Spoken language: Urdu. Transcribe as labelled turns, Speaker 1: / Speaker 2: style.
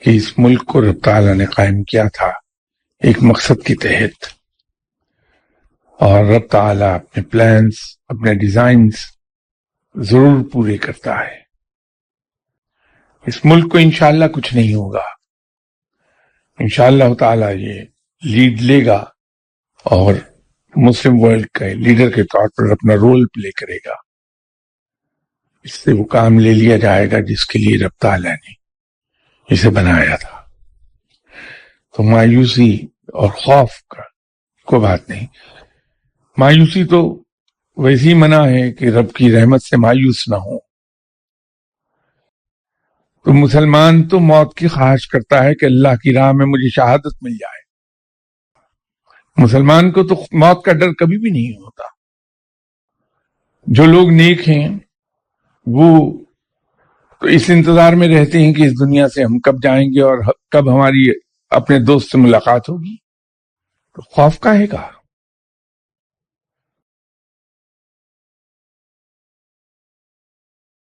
Speaker 1: کہ اس ملک کو رب تعالیٰ نے قائم کیا تھا ایک مقصد کے تحت، اور رب تعالیٰ اپنے پلانز، اپنے ڈیزائنز ضرور پورے کرتا ہے۔ اس ملک کو انشاءاللہ کچھ نہیں ہوگا، انشاءاللہ تعالیٰ یہ لیڈ لے گا اور مسلم ورلڈ کے لیڈر کے طور پر اپنا رول پلے کرے گا۔ اس سے وہ کام لے لیا جائے گا جس کے لیے رب تعالیٰ نے اسے بنایا تھا۔ تو مایوسی اور خوف کا کوئی بات نہیں، مایوسی تو ویسی منع ہے کہ رب کی رحمت سے مایوس نہ ہو۔ تو مسلمان تو موت کی خواہش کرتا ہے کہ اللہ کی راہ میں مجھے شہادت مل جائے۔ مسلمان کو تو موت کا ڈر کبھی بھی نہیں ہوتا۔ جو لوگ نیک ہیں وہ تو اس انتظار میں رہتے ہیں کہ اس دنیا سے ہم کب جائیں گے اور کب ہماری اپنے دوست سے ملاقات ہوگی۔ تو خوف کاہے کا؟